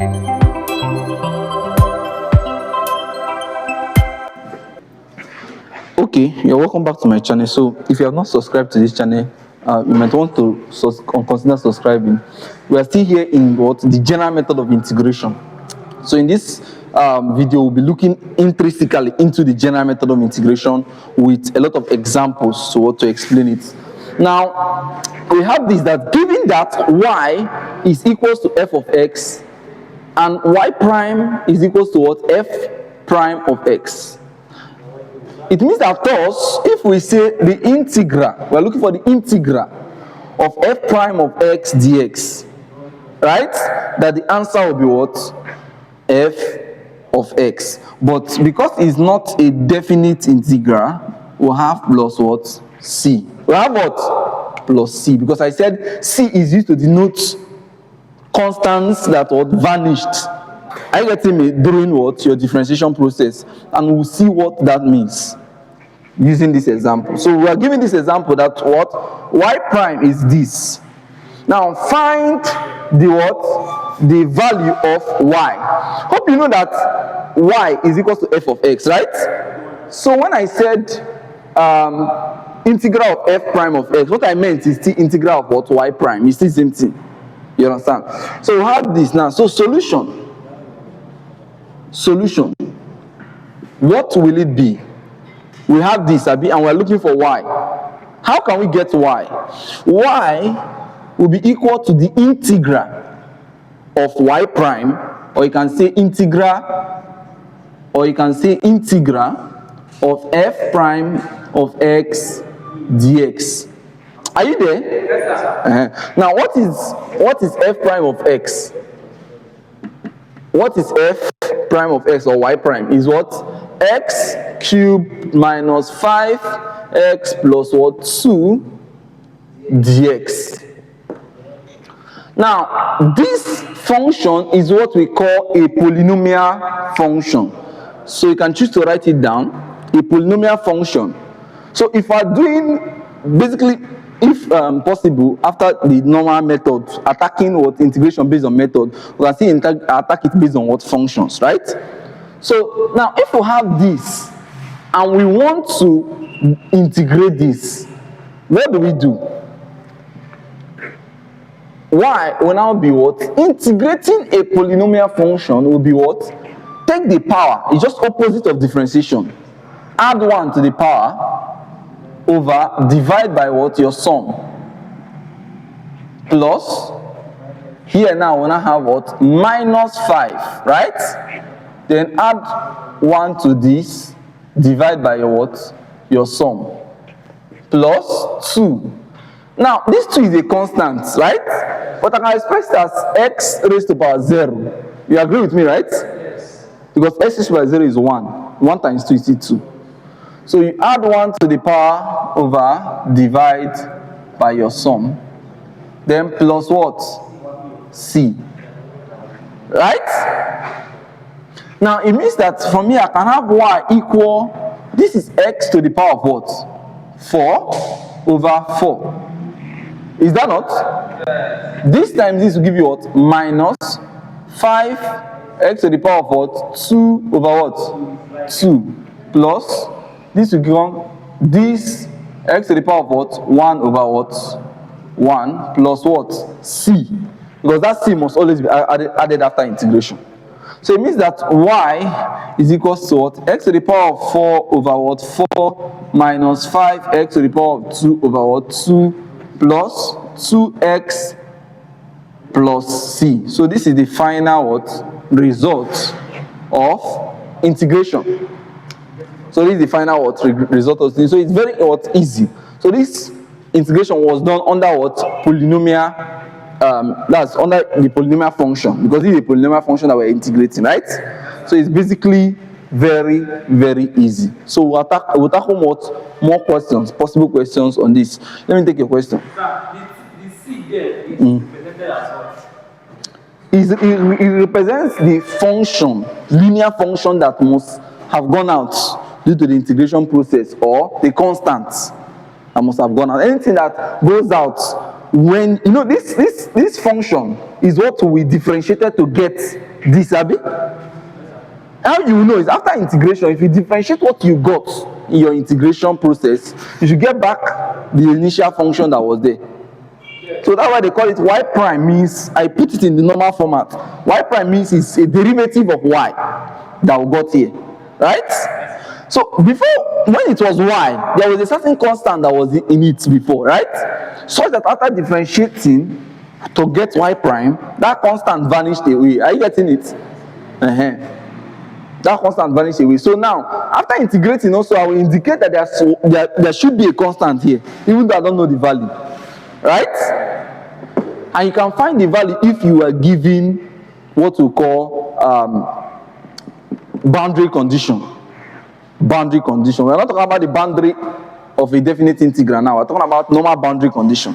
Okay, you're welcome back to my channel. So if you have not subscribed to this channel, you might want to consider subscribing. We are still here in the general method of integration. So in this video, we'll be looking intrinsically into the general method of integration with a lot of examples to explain it. Now, we have this, that given that y is equals to f of x and y prime is equals to what? F prime of x. It means that thus, if we say the integral, we're looking for the integral of f prime of x dx, right? That the answer will be what? F of x. But because it's not a definite integral, we'll have plus what? C. We'll have what? Plus c. Because I said c is used to denote constants that were vanished. Are you getting me? During what? Your differentiation process. And we'll see what that means using this example. So we are giving this example that what? Y prime is this. Now find the what? The value of y. Hope you know that y is equal to f of x, right? So when I said integral of f prime of x, what I meant is the integral of what? Y prime. It's the same thing. You understand? So we have this now. So solution. What will it be? We have this, and we're looking for y. How can we get y? Y will be equal to the integral of y prime, or you can say integral of f prime of x dx. Are you there? Yes, sir. Now, what is f prime of x? What is f prime of x or y prime? Is what? X cubed minus 5x plus what? 2 dx. Now, this function is what we call a polynomial function. So you can choose to write it down, a polynomial function. So if we are doing, basically, if possible, after the normal method, attacking what? Integration based on method, we can see attack it based on what? Functions, right? So now if we have this and we want to integrate this, what do? Y will now be what? Integrating a polynomial function will be what? Take the power, it's just opposite of differentiation. Add 1 to the power over, divide by what? Your sum. Plus, here now we now have what? Minus 5, right? Then add 1 to this, divide by your what? Your sum. Plus 2. Now, this 2 is a constant, right? But I can express it as x raised to power 0. You agree with me, right? Yes. Because x raised to power 0 is 1. 1 times 2 is 2. So you add 1 to the power over, divide by your sum. Then plus what? C. Right? Now, it means that from here, I can have y equal, this is x to the power of what? 4 over 4. Is that not? Yes. This time, this will give you what? Minus 5x to the power of what? 2 over what? 2. Plus, this will give this x to the power of what? 1 over what? 1 plus what? C. Because that c must always be added after integration. So it means that y is equal to what? X to the power of 4 over what? 4 minus 5x to the power of 2 over what? 2 plus 2x plus c. So this is the final what? Result of integration. So this is the final what? Result of integration. So it's very what? Easy. So this integration was done under what? Polynomial. That's under the polynomial function, because this is a polynomial function that we're integrating, right? So it's basically very, very easy. So we'll tackle more questions, possible questions on this. Let me take a question. The C there is represented as what? It represents the function, linear function that must have gone out due to the integration process, or the constants that must have gone out. Anything that goes out when you know this function is what we differentiated to get this, abi? How you know is after integration. If you differentiate what you got in your integration process, you should get back the initial function that was there. So that's why they call it y prime. Means I put it in the normal format. Y prime means it's a derivative of y that we got here, right? So before, when it was y, there was a certain constant that was in it before, right? So that after differentiating to get y prime, that constant vanished away. Are you getting it? That constant vanished away. So now, after integrating also, I will indicate that there should be a constant here, even though I don't know the value, right? And you can find the value if you are given what we call boundary condition. Boundary condition. We're not talking about the boundary of a definite integral now. We're talking about normal boundary condition.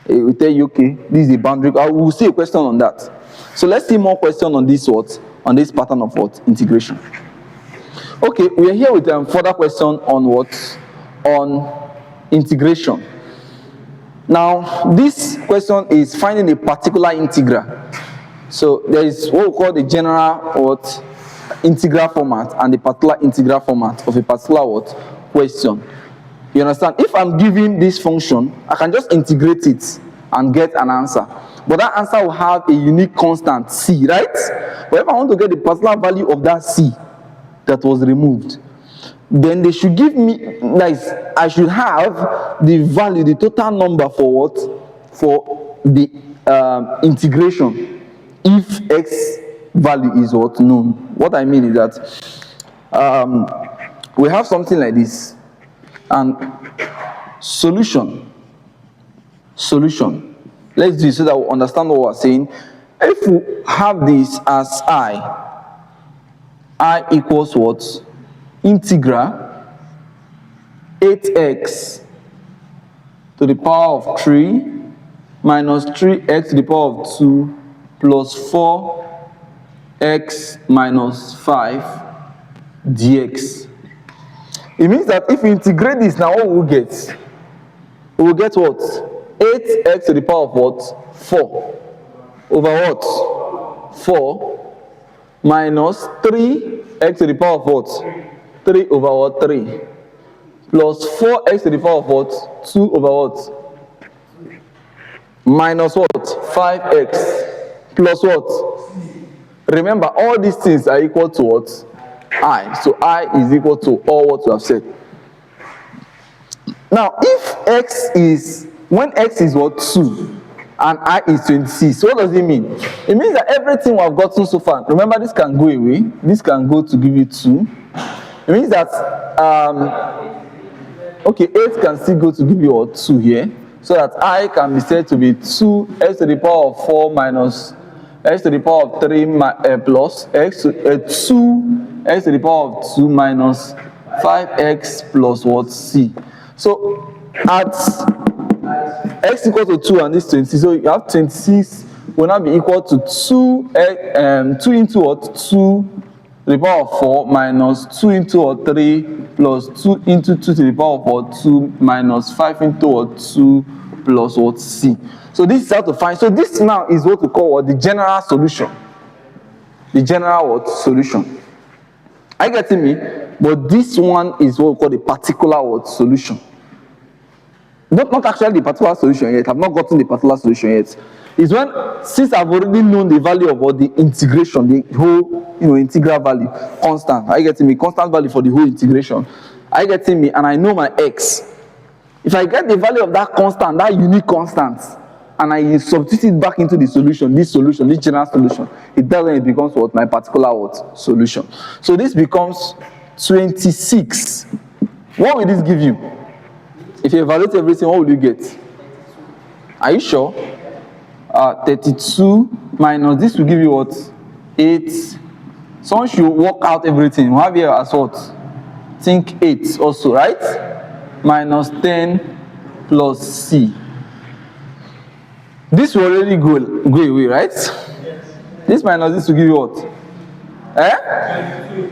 It will tell you, okay, this is a boundary. I will see a question on that. So let's see more question on this what? On this pattern of what? Integration. Okay, we are here with further question on what? On integration. Now, this question is finding a particular integral. So there is what we call the general what? Integral format and the particular integral format of a particular what? Question. You understand? If I'm given this function, I can just integrate it and get an answer. But that answer will have a unique constant c, right? But if I want to get the particular value of that c that was removed, then they should give me, like, I should have the value, the total number for what? For the integration, if x value is what? Known. What I mean is that we have something like this, and solution. Let's do it so that we understand what we're saying. If we have this as I equals what? Integral 8x to the power of 3 minus 3x to the power of 2 plus 4x minus 5 dx. It means that if we integrate this now, what will we get? We will get what? 8x to the power of what? 4 over what? 4 minus 3x to the power of what? 3 over what? 3 plus 4x to the power of what? 2 over what? Minus what? 5x plus what? Remember, all these things are equal to what? I. So I is equal to all what we have said. Now, if x is, when x is what? 2 and I is 26, what does it mean? It means that everything we have gotten so far, remember this can go away, this can go to give you 2. It means that, okay, 8 can still go to give you what? 2 here, so that I can be said to be 2x to the power of 4 minus x to the power of 3 plus x to 2x to the power of 2 minus 5x plus what? C. So at x equal to 2 and this 20, so you have 26 will now be equal to 2 into what? 2 to the power of 4 minus 2 into what? 3 plus 2 into 2 to the power of what? 2 minus 5 into what? 2 plus what? C. So this is how to find. So this now is what we call what? The general solution. The general what? Solution. Are you getting me? But this one is what we call the particular what? Solution. Not actually the particular solution yet. I've not gotten the particular solution yet. Is when, since I've already known the value of what? The integration, the whole, integral value, constant. Are you getting me? Constant value for the whole integration. Are you getting me? And I know my x. If I get the value of that constant, that unique constant, and I substitute it back into the solution, this general solution, it doesn't, it becomes what? My particular what? Solution. So this becomes 26. What will this give you? If you evaluate everything, what will you get? Are you sure? 32 minus this will give you what? 8. Someone should work out everything. We have here as what? Think 8 also, right? Minus 10 plus C. This will already go away, right? Yes. This minus this will give you what? 22.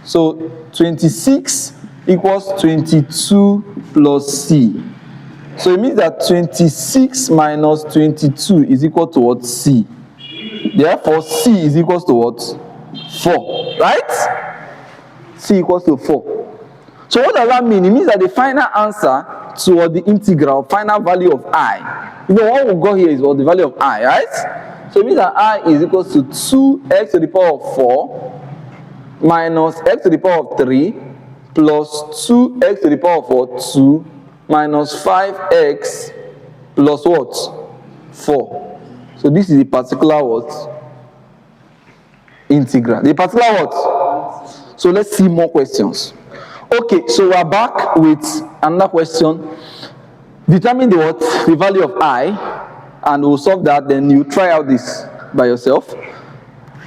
So 26 equals 22 plus C. So it means that 26 minus 22 is equal to what? C. Therefore, C is equal to what? 4. Right? C equals to 4. So what does that mean? It means that the final answer to the integral, final value of I, what we got here is what the value of I, right? So it means that I is equal to 2x to the power of 4 minus x to the power of 3 plus 2x to the power of what? 2 minus 5x plus what? 4. So this is the particular what? Integral. The particular what? So let's see more questions. Okay, so we are back with another question. Determine the what? The value of I, and we'll solve that. Then you try out this by yourself.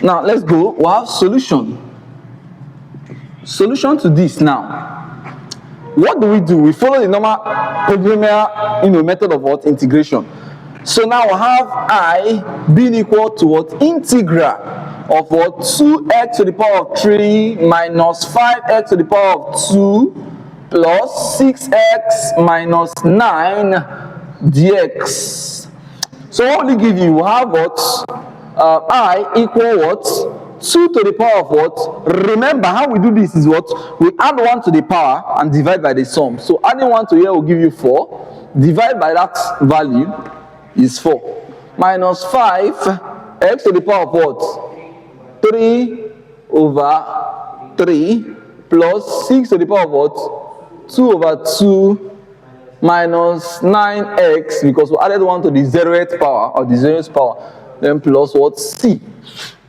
Now let's go. We have solution. Solution to this now. What do? We follow the normal polynomial, method of what? Integration. So now we have I being equal to what? Integral of what? 2x to the power of 3 minus 5x to the power of 2 plus 6x minus 9 dx. So what will it give you? We have what? I equal what? 2 to the power of what? Remember how we do this is what? We add 1 to the power and divide by the sum. So adding 1 to here will give you 4. Divide by that value is 4. Minus 5 x to the power of what? 3 over 3 plus 6 to the power of what? 2 over 2 minus 9x, because we added 1 to the 0th power or the 0th power, then plus what? C.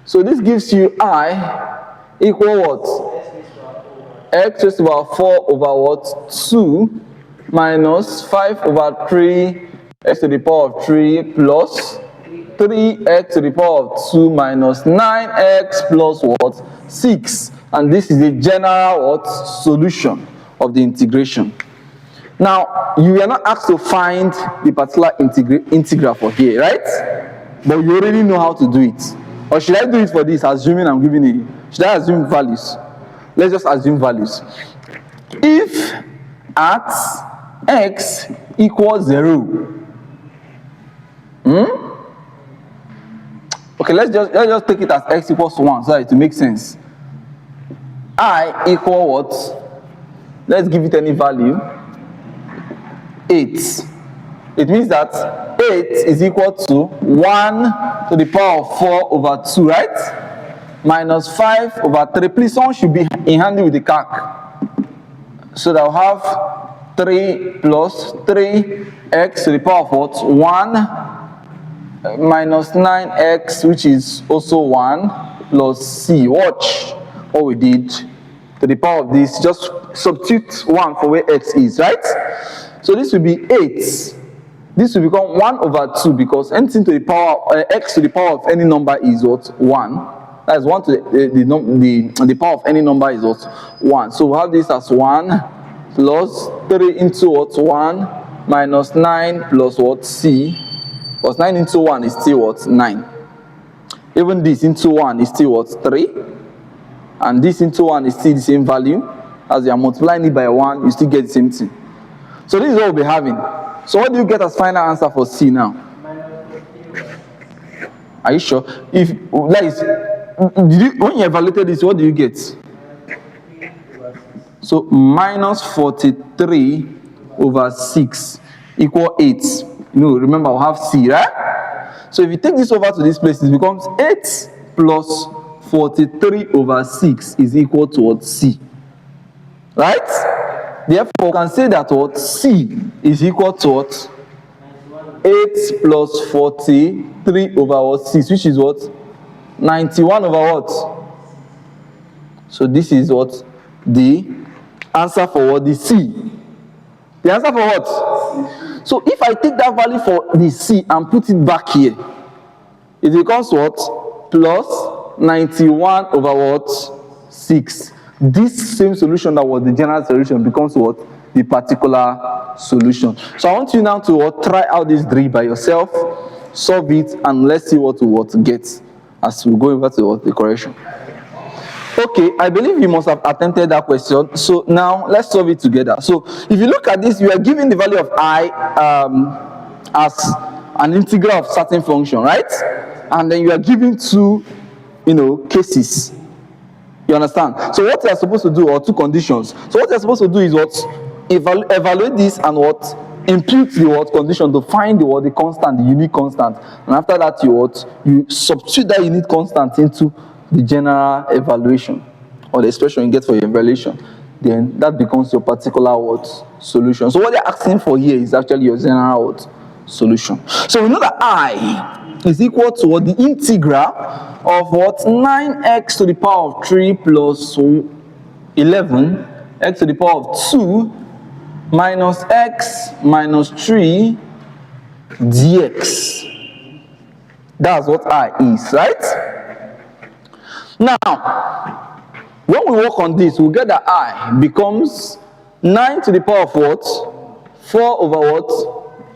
So this gives you I equal what? X raised to the power 4 over what? 2 minus 5 over 3 x to the power of 3 plus 3x to the power of 2 minus 9x plus what? 6. And this is the general what? Solution of the integration. Now, you are not asked to find the particular integral for here, right? But you already know how to do it. Or should I do it for this, assuming I'm giving it? Should I assume values? Let's just assume values. If at x equals 0, okay, let's just take it as x equals 1 so that it will make sense. I equal what? Let's give it any value. 8. It means that 8 is equal to 1 to the power of 4 over 2, right? Minus 5 over 3. Please, someone should be in handy with the calc. So that I'll have 3 plus 3x to the power of what? 1 minus 9x, which is also 1, plus c. Watch what we did. To the power of this, just substitute 1 for where x is, right? So this will be 8. This will become 1 over 2 because anything to the power, x to the power of any number is what? 1. That is 1 to the power of any number is what? 1. So we have this as 1 plus 3 into what? 1 minus 9 plus what? C. Because 9 into 1 is still what? 9. Even this into 1 is still what? 3. And this into 1 is still the same value. As you are multiplying it by 1, you still get the same thing. So this is what we'll be having. So what do you get as final answer for C now? Are you sure? If when you evaluated this, what do you get? So minus 43 over 6 equal 8. No, remember we'll have C, right? So if you take this over to this place, it becomes 8 plus 43 over 6 is equal to what? C. Right? Therefore, we can say that what? C is equal to what? 8 plus 43 over what? 6, which is what? 91 over what? So this is what? The answer for what? The C. The answer for what? So if I take that value for the C and put it back here, it becomes what? Plus 91 over what? 6. This same solution that was the general solution becomes what? The particular solution. So I want you now to what? Try out this drill by yourself, solve it, and let's see what we get as we go over to what? The correction. Okay, I believe you must have attempted that question. So now let's solve it together. So if you look at this, you are given the value of I as an integral of certain function, right? And then you are given two, cases. You understand? So what you are supposed to do, or two conditions. So what you are supposed to do is what? Evaluate this and what? Impute the what condition to find the constant, the unique constant. And after that, you substitute that unique constant into the general evaluation, or the expression you get for your evaluation. Then that becomes your particular solution. So what they're asking for here is actually your general solution. So we know that I is equal to the integral of 9x to the power of 3 plus 11 x to the power of 2 minus x minus 3 dx. That's what I is, right? Now, when we work on this, we'll get that I becomes 9 to the power of 4 over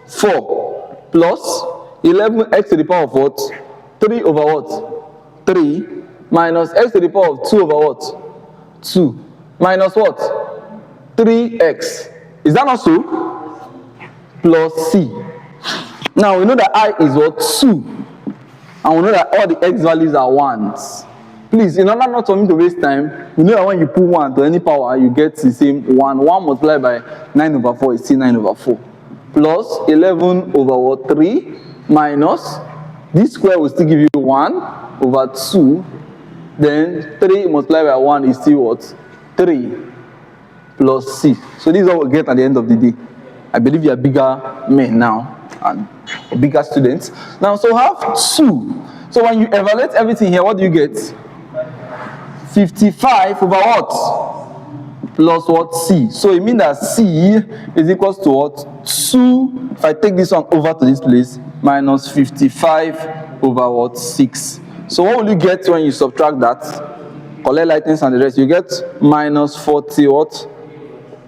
4 plus 11x to the power of 3 over 3 minus x to the power of 2 over 2 minus 3x. Is that not so? Plus c. Now we know that I is 2, and we know that all the x values are 1s. Please, in order not for me to waste time, you know that when you put 1 to any power, you get the same 1. 1 multiplied by 9 over 4 is still 9 over 4. Plus 11 over 3 minus, this square will still give you 1 over 2. Then 3 multiplied by 1 is still 3 plus c. So this is what we'll get at the end of the day. I believe you are bigger men now and bigger students. Now, so have 2. So when you evaluate everything here, what do you get? 55 over plus c. So it means that c is equals to 2. If I take this one over to this place, minus 55 over 6. So what will you get when you subtract that? Collect lightnings and the rest. You get minus 40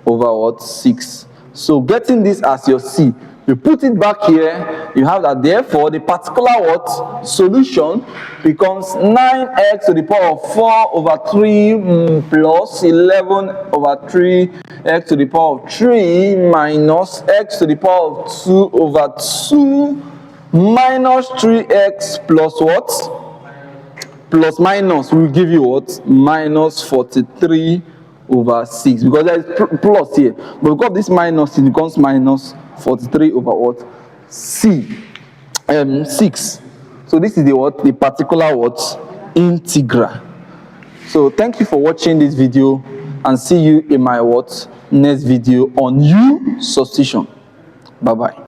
over 6. So getting this as your c, you put it back here, you have that. Therefore the particular solution becomes 9x to the power of 4 over 3 plus 11 over 3 x to the power of 3 minus x to the power of 2 over 2 minus 3x plus plus minus will give you minus 43 over 6, because there is plus here, but because this minus, it becomes minus 43 over 6. So this is the particular integral. So thank you for watching this video, and see you in my next video on U substitution. Bye bye.